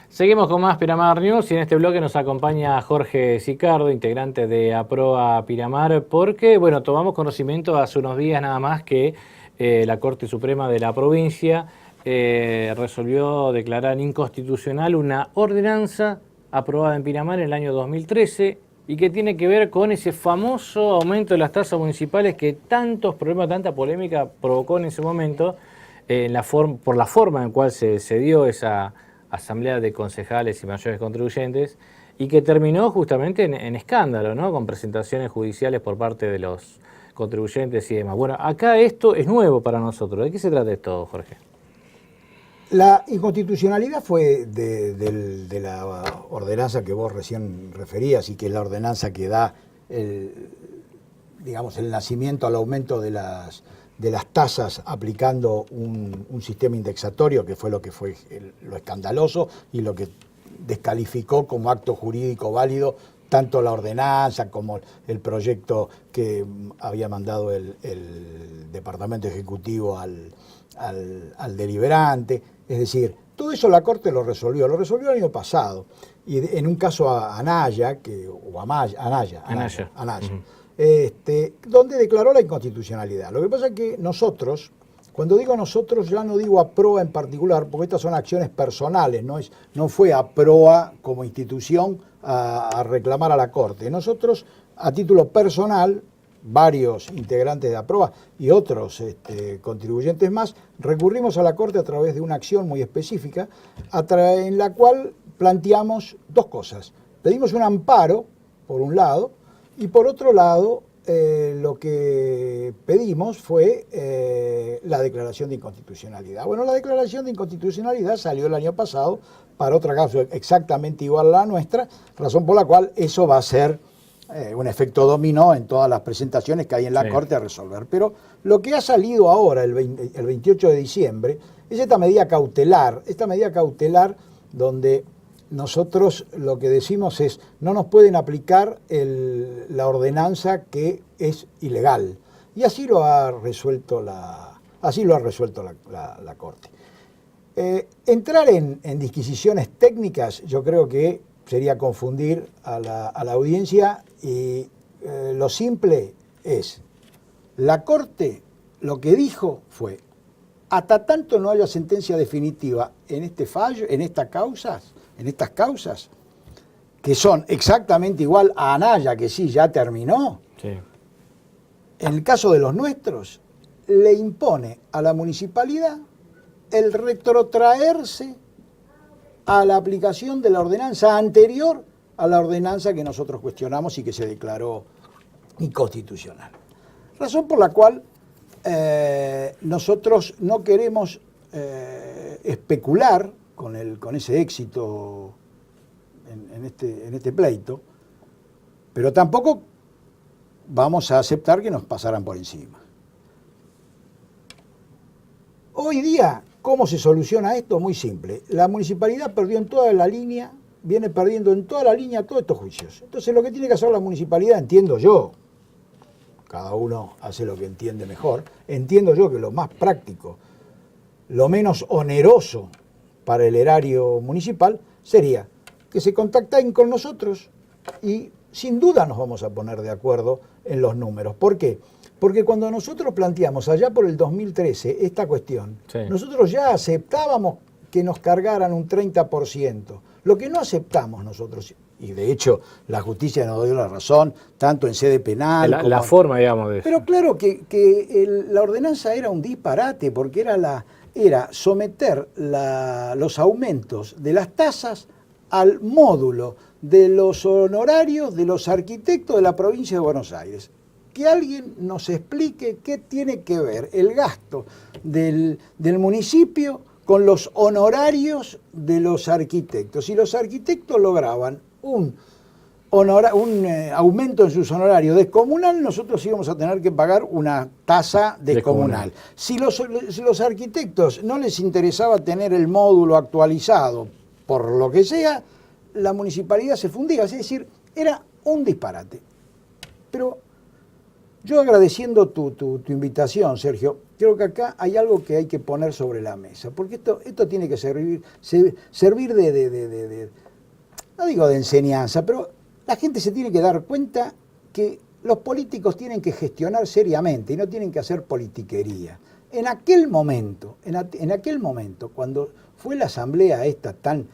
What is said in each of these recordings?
Seguimos con más Piramar News y en este bloque nos acompaña Jorge Sicardo, integrante de APROA Piramar, porque, bueno, tomamos conocimiento hace unos días nada más que la Corte Suprema de la provincia resolvió declarar inconstitucional una ordenanza aprobada en Pinamar en el año 2013 y que tiene que ver con ese famoso aumento de las tasas municipales que tantos problemas, tanta polémica provocó en ese momento por la forma en cual se dio esa asamblea de concejales y mayores contribuyentes y que terminó justamente en escándalo, ¿no? Con presentaciones judiciales por parte de los contribuyentes y demás. Bueno, acá esto es nuevo para nosotros. ¿De qué se trata esto, Jorge? La inconstitucionalidad fue de la ordenanza que vos recién referías y que es la ordenanza que da el nacimiento al aumento de las tasas aplicando un sistema indexatorio, que fue lo escandaloso y lo que descalificó como acto jurídico válido tanto la ordenanza como el proyecto que había mandado el Departamento Ejecutivo al deliberante. Es decir, todo eso la Corte lo resolvió el año pasado, y en un caso a Anaya, donde declaró la inconstitucionalidad. Lo que pasa es que nosotros, cuando digo nosotros, ya no digo APROA en particular, porque estas son acciones personales, no fue APROA como institución a reclamar a la Corte. Nosotros, a título personal, varios integrantes de APROA y otros contribuyentes más, recurrimos a la Corte a través de una acción muy específica, en la cual planteamos dos cosas. Pedimos un amparo, por un lado, y por otro lado, lo que pedimos fue la declaración de inconstitucionalidad. Bueno, la declaración de inconstitucionalidad salió el año pasado para otra causa exactamente igual a la nuestra, razón por la cual eso va a ser un efecto dominó en todas las presentaciones que hay en la Corte a resolver. Pero lo que ha salido ahora, el 28 de diciembre, es esta medida cautelar donde nosotros lo que decimos es no nos pueden aplicar la ordenanza que es ilegal. Y así lo ha resuelto la Corte. Entrar en disquisiciones técnicas yo creo que sería confundir a la audiencia y lo simple es, la Corte lo que dijo fue, hasta tanto no haya sentencia definitiva en este fallo, en estas causas, que son exactamente igual a Anaya, que sí, ya terminó, Sí. En el caso de los nuestros, le impone a la municipalidad el retrotraerse a la aplicación de la ordenanza anterior a la ordenanza que nosotros cuestionamos y que se declaró inconstitucional. Razón por la cual nosotros no queremos especular con ese éxito en este pleito, pero tampoco vamos a aceptar que nos pasaran por encima. Hoy día, ¿cómo se soluciona esto? Muy simple. La municipalidad perdió en toda la línea, viene perdiendo en toda la línea todos estos juicios. Entonces lo que tiene que hacer la municipalidad, entiendo yo, cada uno hace lo que entiende mejor, entiendo yo que lo más práctico, lo menos oneroso para el erario municipal sería que se contacten con nosotros y sin duda nos vamos a poner de acuerdo en los números. ¿Por qué? Porque cuando nosotros planteamos allá por el 2013 esta cuestión, nosotros ya aceptábamos que nos cargaran un 30%. Lo que no aceptamos nosotros, y de hecho la justicia nos dio la razón, tanto en sede penal como... La forma, digamos, de eso. Pero claro que la ordenanza era un disparate, porque era someter los aumentos de las tasas al módulo de los honorarios de los arquitectos de la provincia de Buenos Aires. Que alguien nos explique qué tiene que ver el gasto del municipio con los honorarios de los arquitectos. Si los arquitectos lograban un aumento en sus honorarios descomunal, nosotros íbamos a tener que pagar una tasa descomunal. Si los arquitectos no les interesaba tener el módulo actualizado, por lo que sea, la municipalidad se fundía. Es decir, era un disparate. Pero yo agradeciendo tu invitación, Sergio, creo que acá hay algo que hay que poner sobre la mesa, porque esto tiene que servir de, no digo de enseñanza, pero la gente se tiene que dar cuenta que los políticos tienen que gestionar seriamente y no tienen que hacer politiquería. En aquel momento, cuando fue la asamblea esta tan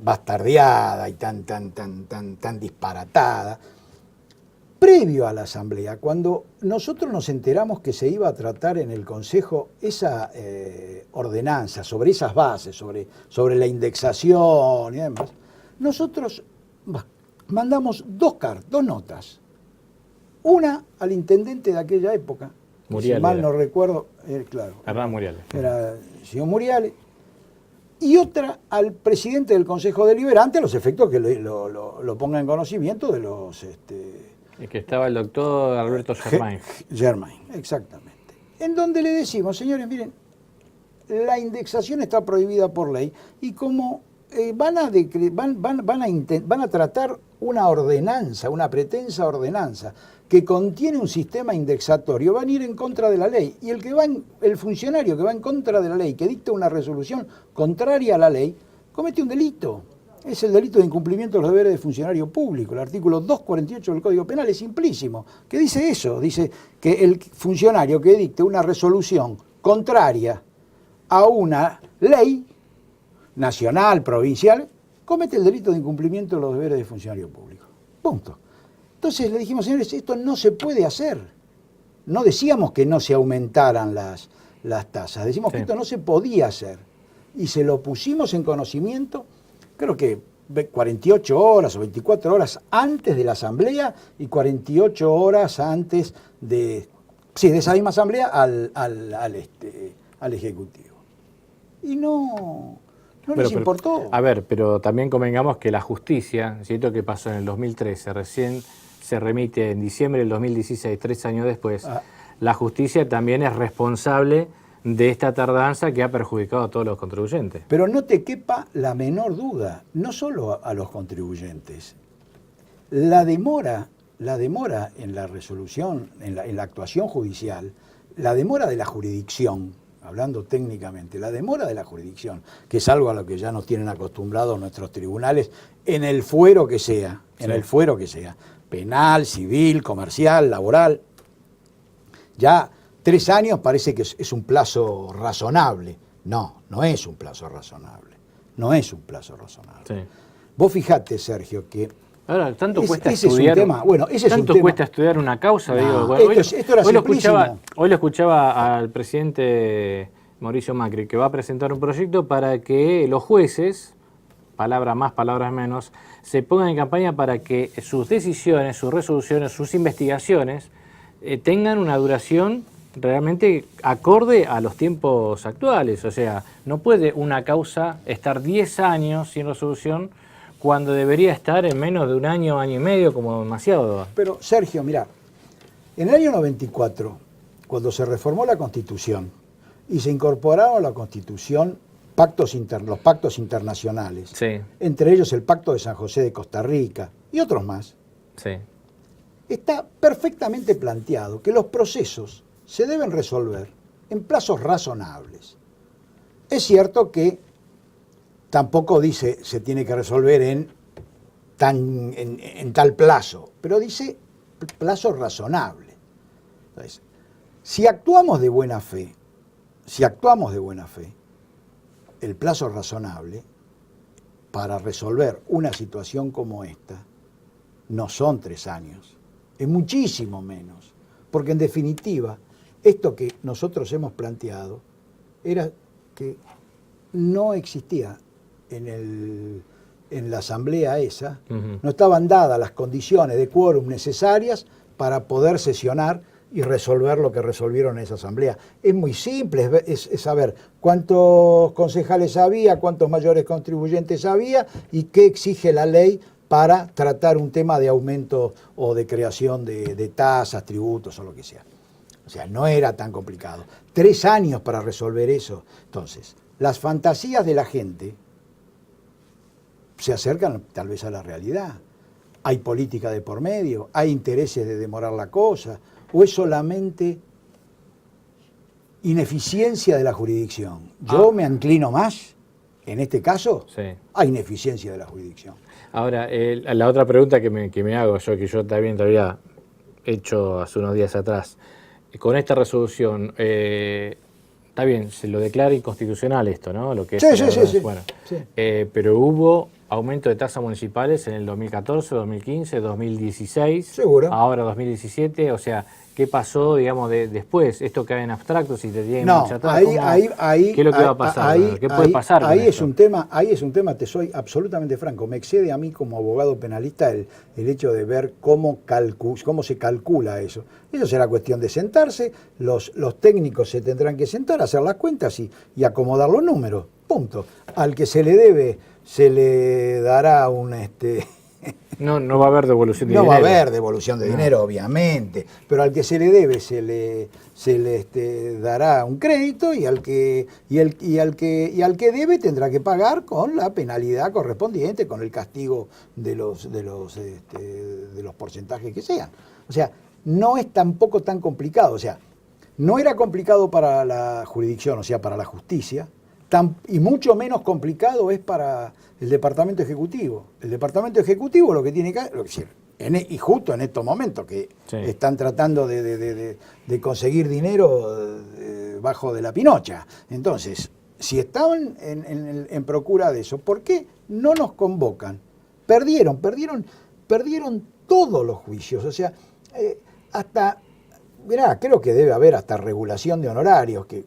bastardeada y tan disparatada, previo a la asamblea, cuando nosotros nos enteramos que se iba a tratar en el Consejo esa ordenanza, sobre esas bases, sobre la indexación y demás, nosotros mandamos dos notas. Una al intendente de aquella época, Muriales, si mal no recuerdo, claro, Hernán Muriales. era el señor Muriales, y otra al presidente del Consejo Deliberante, a los efectos que lo ponga en conocimiento de los... El que estaba el doctor Alberto Germain. Germain, exactamente. En donde le decimos, señores, miren, la indexación está prohibida por ley y como van a tratar una ordenanza, una pretensa ordenanza que contiene un sistema indexatorio, van a ir en contra de la ley. Y el funcionario que va en contra de la ley, que dicta una resolución contraria a la ley, comete un delito. Es el delito de incumplimiento de los deberes de funcionario público. El artículo 248 del Código Penal es simplísimo, que dice eso, dice que el funcionario que dicte una resolución contraria a una ley nacional, provincial, comete el delito de incumplimiento de los deberes de funcionario público. Punto. Entonces le dijimos, señores, esto no se puede hacer. No decíamos que no se aumentaran las tasas, decimos que esto no se podía hacer. Y se lo pusimos en conocimiento, creo que 48 horas o 24 horas antes de la asamblea y 48 horas antes de esa misma asamblea al Ejecutivo. Y no les importó. A ver, pero también convengamos que la justicia, ¿cierto? Que pasó en el 2013, recién se remite en diciembre del 2016, 3 años después, la justicia también es responsable de esta tardanza que ha perjudicado a todos los contribuyentes. Pero no te quepa la menor duda, no solo a los contribuyentes. La demora en la resolución, en la actuación judicial, la demora de la jurisdicción, hablando técnicamente, la demora de la jurisdicción, que es algo a lo que ya nos tienen acostumbrados nuestros tribunales, en el fuero que sea, penal, civil, comercial, laboral, ya 3 años parece que es un plazo razonable. No es un plazo razonable. No es un plazo razonable. Sí. Vos fijate, Sergio, que ahora, tanto cuesta estudiar. Cuesta estudiar una causa. No, digo, bueno, esto era hoy lo escuchaba al presidente Mauricio Macri, que va a presentar un proyecto para que los jueces, palabras más, palabras menos, se pongan en campaña para que sus decisiones, sus resoluciones, sus investigaciones tengan una duración realmente acorde a los tiempos actuales. O sea, no puede una causa estar 10 años sin resolución cuando debería estar en menos de un año, año y medio, como demasiado. Pero, Sergio, mirá, en el año 94, cuando se reformó la Constitución y se incorporaron a la Constitución los pactos internacionales, sí, entre ellos el Pacto de San José de Costa Rica y otros más, sí, está perfectamente planteado que los procesos se deben resolver en plazos razonables. Es cierto que tampoco dice se tiene que resolver en tal plazo, pero dice plazo razonable. Entonces, si actuamos de buena fe, el plazo razonable para resolver una situación como esta no son 3 años, es muchísimo menos, porque en definitiva esto que nosotros hemos planteado era que no existía en la asamblea esa, no estaban dadas las condiciones de quórum necesarias para poder sesionar y resolver lo que resolvieron en esa asamblea. Es muy simple, es saber cuántos concejales había, cuántos mayores contribuyentes había y qué exige la ley para tratar un tema de aumento o de creación de tasas, tributos o lo que sea. O sea, no era tan complicado. 3 años para resolver eso. Entonces, las fantasías de la gente se acercan tal vez a la realidad. Hay política de por medio, hay intereses de demorar la cosa, o es solamente ineficiencia de la jurisdicción. Yo me inclino más, en este caso, Sí. a ineficiencia de la jurisdicción. Ahora, la otra pregunta que me hago yo, que yo también te había hecho hace unos días atrás, con esta resolución, está bien, se lo declara inconstitucional esto, ¿no? Lo que es Sí. bueno, Sí. pero hubo aumento de tasas municipales en el 2014, 2015, 2016, Seguro. ahora 2017, o sea, ¿qué pasó, digamos, después? Esto cae en abstracto, si te tienen No, marcha atrás, ahí, ¿qué es lo que va a pasar? ¿Qué puede pasar con ahí es esto? un tema, te soy absolutamente franco. Me excede a mí como abogado penalista el hecho de ver cómo se calcula eso. Eso será cuestión de sentarse, los técnicos se tendrán que sentar, hacer las cuentas y acomodar los números. Punto. Al que se le debe, se le dará un No va a haber devolución de No dinero. va a haber devolución de dinero, obviamente, pero al que se le debe se le dará un crédito y al que debe tendrá que pagar con la penalidad correspondiente, con el castigo de los porcentajes que sean. O sea, no es tampoco tan complicado. O sea, no era complicado para la jurisdicción, o sea, para la justicia, y mucho menos complicado es para el Departamento Ejecutivo. El Departamento Ejecutivo lo que tiene que hacer, y justo en estos momentos que Sí. están tratando de conseguir dinero bajo de la pinocha. Entonces, si estaban en procura de eso, ¿por qué no nos convocan? Perdieron todos los juicios. O sea, mirá, creo que debe haber hasta regulación de honorarios, que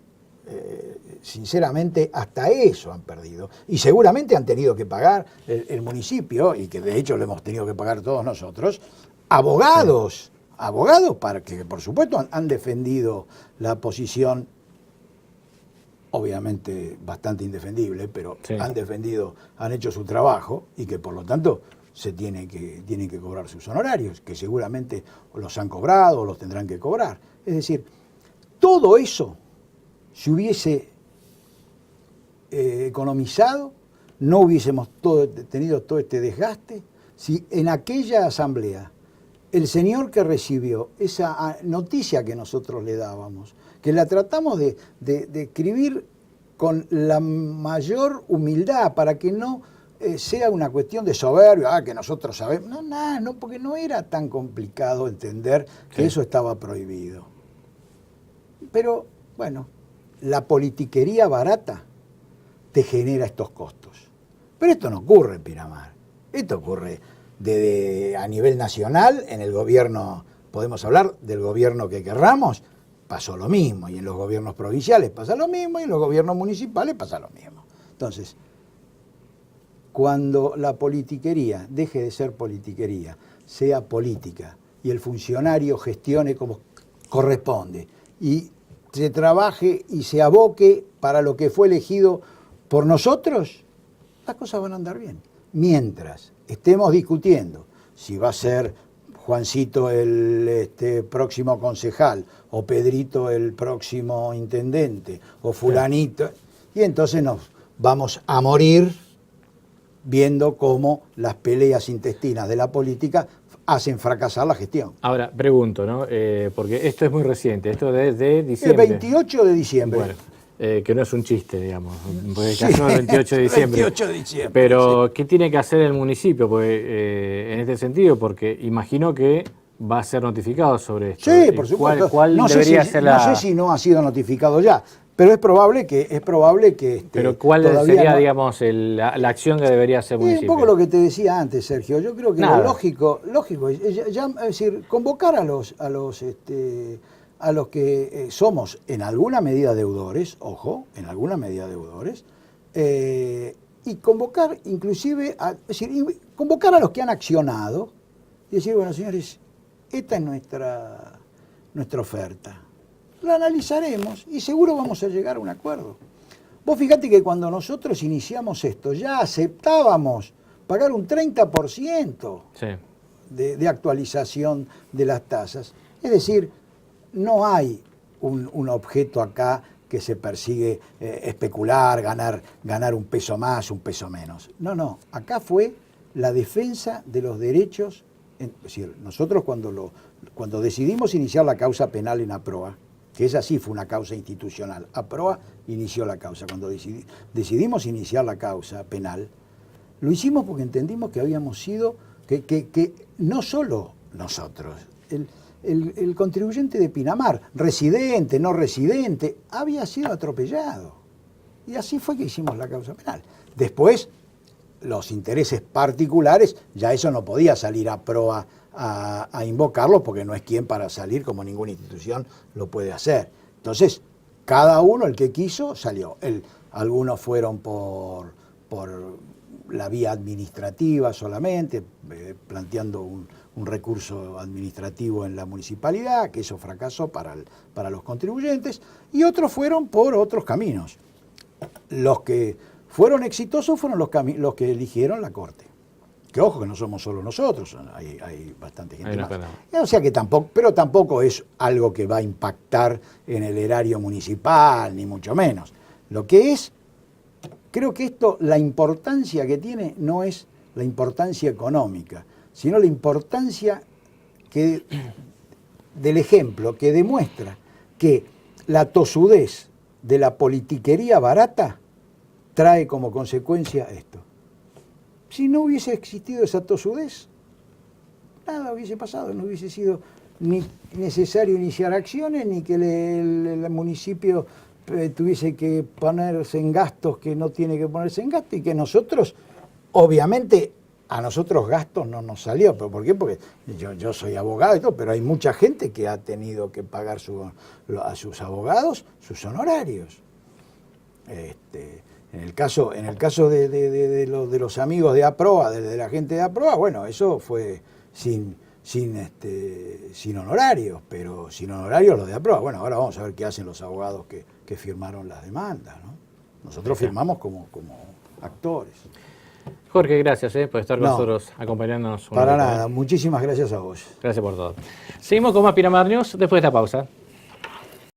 sinceramente hasta eso han perdido. Y seguramente han tenido que pagar el municipio, y que de hecho lo hemos tenido que pagar todos nosotros, abogados para que por supuesto han defendido la posición, obviamente bastante indefendible, pero Sí. han hecho su trabajo y que por lo tanto tienen que cobrar sus honorarios, que seguramente los han cobrado o los tendrán que cobrar. Es decir, todo eso, si hubiese economizado, no hubiésemos tenido todo este desgaste. Si en aquella asamblea el señor que recibió esa noticia que nosotros le dábamos, que la tratamos de escribir con la mayor humildad para que no sea una cuestión de soberbia, que nosotros sabemos, no, porque no era tan complicado entender que eso estaba prohibido. Pero bueno, la politiquería barata te genera estos costos. Pero esto no ocurre en Pinamar. Esto ocurre a nivel nacional, en el gobierno, podemos hablar del gobierno que querramos, pasó lo mismo. Y en los gobiernos provinciales pasa lo mismo, y en los gobiernos municipales pasa lo mismo. Entonces, cuando la politiquería deje de ser politiquería, sea política, y el funcionario gestione como corresponde, y se trabaje y se aboque para lo que fue elegido por nosotros, las cosas van a andar bien. Mientras estemos discutiendo si va a ser Juancito el próximo concejal, o Pedrito el próximo intendente, o fulanito, y entonces nos vamos a morir viendo cómo las peleas intestinas de la política hacen fracasar la gestión. Ahora, pregunto, ¿no? Porque esto es muy reciente, esto de El diciembre. 28 de diciembre. Bueno, que no es un chiste, digamos, porque cayó el 28 de diciembre. 28 de diciembre. Pero, ¿qué tiene que hacer el municipio en este sentido? Porque imagino que va a ser notificado sobre esto. Sí, por supuesto. ¿Cuál no debería ser la...? No sé si no ha sido notificado ya, pero es probable que Pero ¿cuál sería, digamos, la acción que debería hacer el municipio? Un poco lo que te decía antes, Sergio. Yo creo que Nada. lo lógico es decir, convocar a los que somos en alguna medida deudores, ojo, en alguna medida deudores, y convocar inclusive, convocar a los que han accionado y decir, bueno, señores, esta es nuestra oferta. La analizaremos y seguro vamos a llegar a un acuerdo. Vos fíjate que cuando nosotros iniciamos esto ya aceptábamos pagar un 30% Sí. de actualización de las tasas. Es decir, no hay un objeto acá que se persigue especular, ganar un peso más, un peso menos. No, acá fue la defensa de los derechos. Es decir, nosotros cuando decidimos iniciar la causa penal en APROA, que esa sí fue una causa institucional. APROA inició la causa. Cuando decidimos iniciar la causa penal, lo hicimos porque entendimos que habíamos sido, que no solo nosotros, el contribuyente de Pinamar, residente, no residente, había sido atropellado. Y así fue que hicimos la causa penal. Después, los intereses particulares, ya eso no podía salir APROA a invocarlo, porque no es quien para salir, como ninguna institución lo puede hacer. Entonces, cada uno, el que quiso, salió. Algunos fueron por la vía administrativa solamente, planteando un recurso administrativo en la municipalidad, que eso fracasó para los contribuyentes, y otros fueron por otros caminos. Los que fueron exitosos fueron los que eligieron la Corte. Que ojo, que no somos solo nosotros, hay bastante gente más. O sea que tampoco es algo que va a impactar en el erario municipal, ni mucho menos. Lo que es, creo que la importancia que tiene no es la importancia económica, sino la importancia del ejemplo que demuestra que la tosudez de la politiquería barata trae como consecuencia esto. Si no hubiese existido esa tosudez, nada hubiese pasado, no hubiese sido ni necesario iniciar acciones, ni que el municipio tuviese que ponerse en gastos que no tiene que ponerse en gastos, y que nosotros, obviamente, a nosotros gastos no nos salió. ¿Pero por qué? Porque yo soy abogado y todo, pero hay mucha gente que ha tenido que pagar a sus abogados sus honorarios. En el caso de los amigos de APROA, de la gente de APROA, bueno, eso fue sin honorarios, pero sin honorarios los de APROA. Bueno, ahora vamos a ver qué hacen los abogados que firmaron las demandas, ¿no? Nosotros firmamos como actores. Jorge, gracias por estar con nosotros, acompañándonos. Para nada, muchísimas gracias a vos. Gracias por todo. Seguimos con más Pinamar News después de esta pausa.